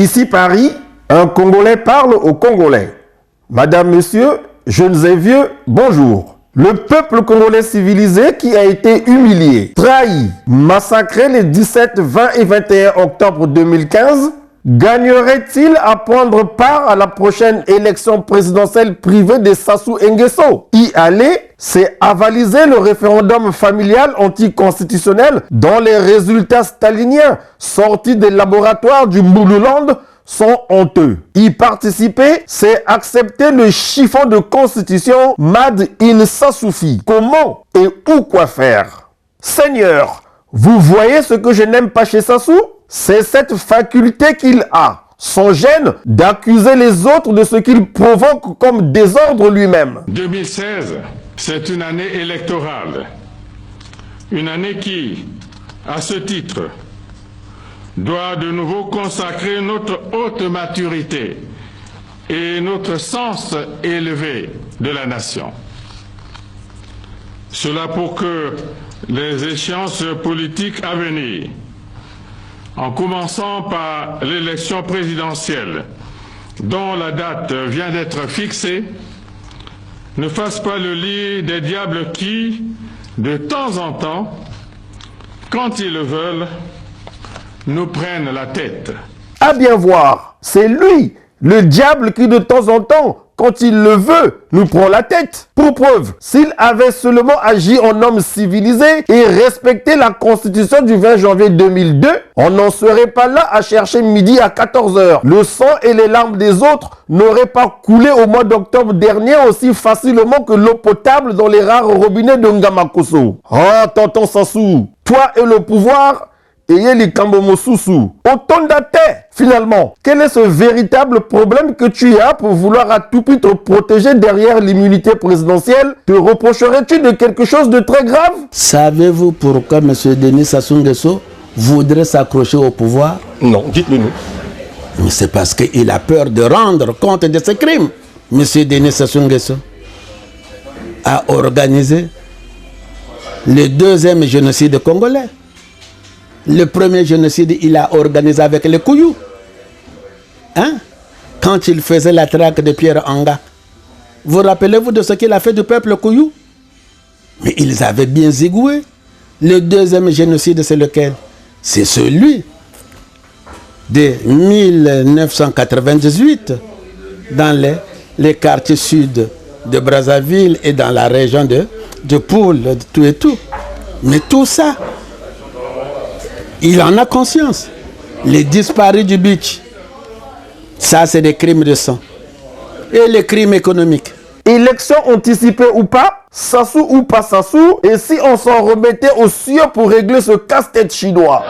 Ici Paris, un Congolais parle aux Congolais. Madame, Monsieur, jeunes et vieux, bonjour. Le peuple congolais civilisé qui a été humilié, trahi, massacré les 17, 20 et 21 octobre 2015, gagnerait-il à prendre part à la prochaine élection présidentielle privée de Sassou Nguesso? Y aller, c'est avaliser le référendum familial anticonstitutionnel dont les résultats staliniens sortis des laboratoires du Mbululand sont honteux. Y participer, c'est accepter le chiffon de constitution Made in Sassoufi. Comment et où quoi faire? Seigneur, vous voyez ce que je n'aime pas chez Sassou? C'est cette faculté qu'il a, son gêne d'accuser les autres de ce qu'il provoque comme désordre lui-même. 2016, c'est une année électorale. Une année qui, à ce titre, doit de nouveau consacrer notre haute maturité et notre sens élevé de la nation. Cela pour que les échéances politiques à venir, en commençant par l'élection présidentielle dont la date vient d'être fixée, ne fassent pas le lit des diables qui, de temps en temps, quand ils le veulent, nous prennent la tête. À bien voir, c'est lui, le diable qui de temps en temps, quand il le veut, nous prend la tête. Pour preuve, s'il avait seulement agi en homme civilisé et respecté la constitution du 20 janvier 2002, on n'en serait pas là à chercher midi à 14h. Le sang et les larmes des autres n'auraient pas coulé au mois d'octobre dernier aussi facilement que l'eau potable dans les rares robinets de Ngamakoso. Oh, tonton Sassou, toi et le pouvoir, ayez les Kambomosusu. Autant d'athées, finalement. Quel est ce véritable problème que tu as pour vouloir à tout prix te protéger derrière l'immunité présidentielle? Te reprocherais-tu de quelque chose de très grave? Savez-vous pourquoi M. Denis Sassou Nguesso voudrait s'accrocher au pouvoir? Non, dites-le nous. Mais c'est parce qu'il a peur de rendre compte de ses crimes. M. Denis Sassou Nguesso a organisé le deuxième génocide congolais. Le premier génocide, il a organisé avec les Kouyou. Hein? Quand il faisait la traque de Pierre Anga. Vous rappelez-vous de ce qu'il a fait du peuple Kouyou? Mais ils avaient bien zigoué. Le deuxième génocide, c'est lequel? C'est celui de 1998 dans les quartiers sud de Brazzaville et dans la région de Poul, tout et tout. Mais tout ça, il en a conscience. Les disparus du beach, ça c'est des crimes de sang. Et les crimes économiques. Élection anticipée ou pas, Sassou ou pas Sassou, et si on s'en remettait aux cieux pour régler ce casse-tête chinois?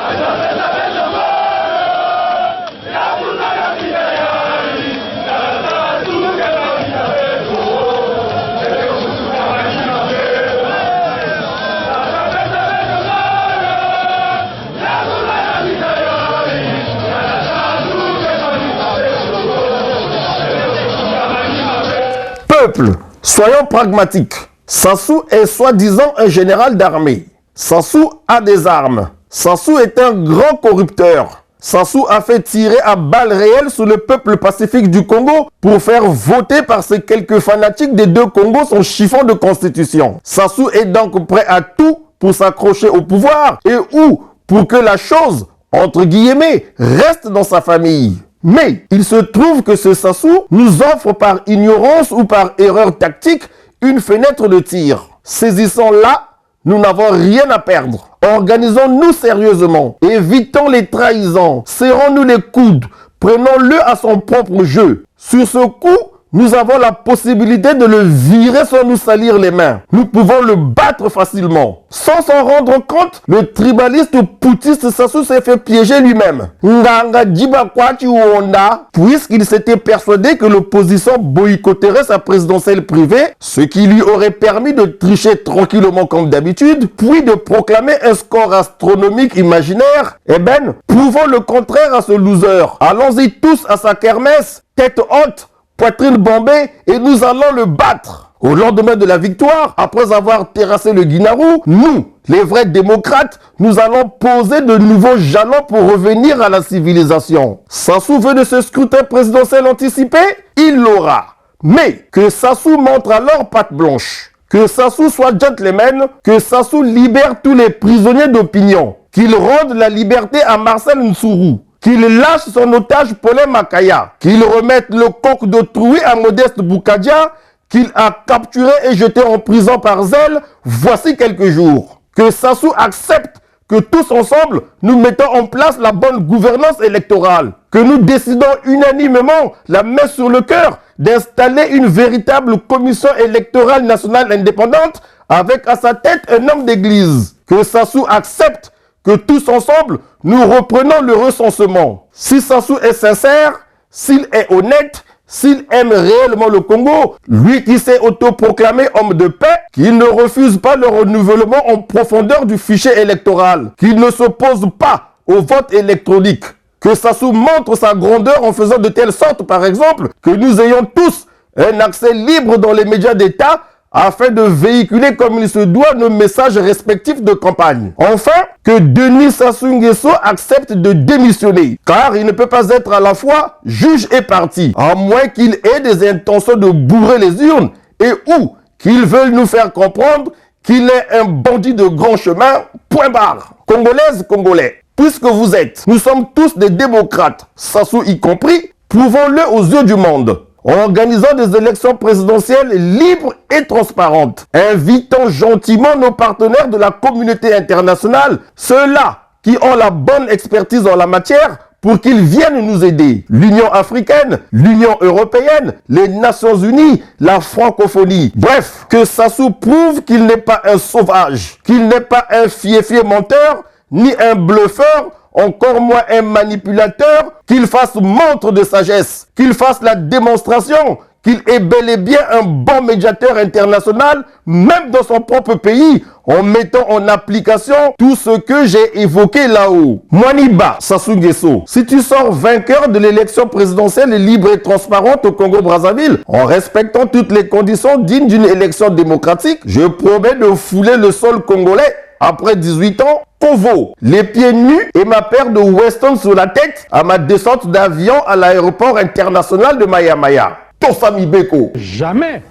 Peuple, soyons pragmatiques. Sassou est soi-disant un général d'armée. Sassou a des armes. Sassou est un grand corrupteur. Sassou a fait tirer à balles réelles sur le peuple pacifique du Congo pour faire voter par ces quelques fanatiques des deux Congos son chiffon de constitution. Sassou est donc prêt à tout pour s'accrocher au pouvoir et ou pour que la chose, entre guillemets, reste dans sa famille. Mais il se trouve que ce Sassou nous offre par ignorance ou par erreur tactique une fenêtre de tir. Saisissons-la, nous n'avons rien à perdre. Organisons-nous sérieusement, évitons les trahisons, serrons-nous les coudes, prenons-le à son propre jeu. Sur ce coup, nous avons la possibilité de le virer sans nous salir les mains. Nous pouvons le battre facilement. Sans s'en rendre compte, le tribaliste poutiste Sassou s'est fait piéger lui-même. Nganga Djibakwati Wonda, puisqu'il s'était persuadé que l'opposition boycotterait sa présidentielle privée, ce qui lui aurait permis de tricher tranquillement comme d'habitude, puis de proclamer un score astronomique imaginaire. Eh ben, prouvons le contraire à ce loser. Allons-y tous à sa kermesse, tête haute, poitrine bombée, et nous allons le battre. Au lendemain de la victoire, après avoir terrassé le Guinarou, nous, les vrais démocrates, nous allons poser de nouveaux jalons pour revenir à la civilisation. Sassou veut de ce scrutin présidentiel anticipé? Il l'aura. Mais que Sassou montre alors patte blanche, que Sassou soit gentleman, que Sassou libère tous les prisonniers d'opinion, qu'il rende la liberté à Marcel Nsourou, qu'il lâche son otage Paulin Makaya, qu'il remette le coq d'autrui à Modeste Boukadia, qu'il a capturé et jeté en prison par zèle, voici quelques jours. Que Sassou accepte que tous ensemble, nous mettons en place la bonne gouvernance électorale, que nous décidons unanimement, la main sur le cœur, d'installer une véritable commission électorale nationale indépendante avec à sa tête un homme d'église. Que Sassou accepte que tous ensemble, nous reprenons le recensement. Si Sassou est sincère, s'il est honnête, s'il aime réellement le Congo, lui qui s'est autoproclamé homme de paix, qu'il ne refuse pas le renouvellement en profondeur du fichier électoral, qu'il ne s'oppose pas au vote électronique, que Sassou montre sa grandeur en faisant de telle sorte, par exemple, que nous ayons tous un accès libre dans les médias d'État afin de véhiculer comme il se doit nos messages respectifs de campagne. Enfin, que Denis Sassou Nguesso accepte de démissionner, car il ne peut pas être à la fois juge et parti, à moins qu'il ait des intentions de bourrer les urnes et ou qu'il veuille nous faire comprendre qu'il est un bandit de grand chemin, point barre. Congolaises, Congolais, puisque vous êtes, nous sommes tous des démocrates, Sassou y compris, prouvons-le aux yeux du monde, en organisant des élections présidentielles libres et transparentes, invitant gentiment nos partenaires de la communauté internationale, ceux-là qui ont la bonne expertise en la matière, pour qu'ils viennent nous aider. L'Union africaine, l'Union européenne, les Nations unies, la francophonie. Bref, que Sassou prouve qu'il n'est pas un sauvage, qu'il n'est pas un fiefé menteur, ni un bluffeur, encore moins un manipulateur, qu'il fasse montre de sagesse, qu'il fasse la démonstration qu'il est bel et bien un bon médiateur international, même dans son propre pays, en mettant en application tout ce que j'ai évoqué là-haut. Mwaniba Sassou Nguesso, si tu sors vainqueur de l'élection présidentielle libre et transparente au Congo-Brazzaville, en respectant toutes les conditions dignes d'une élection démocratique, je promets de fouler le sol congolais après 18 ans, Kovo, les pieds nus et ma paire de Weston sur la tête à ma descente d'avion à l'aéroport international de Maya-Maya. Tosami Beko. Jamais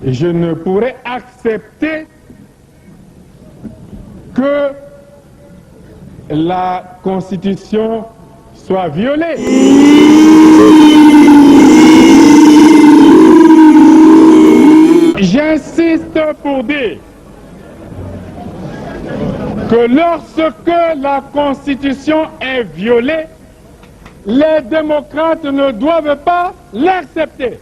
je ne pourrai accepter que la Constitution soit violée. J'insiste pour dire que lorsque la Constitution est violée, les démocrates ne doivent pas l'accepter.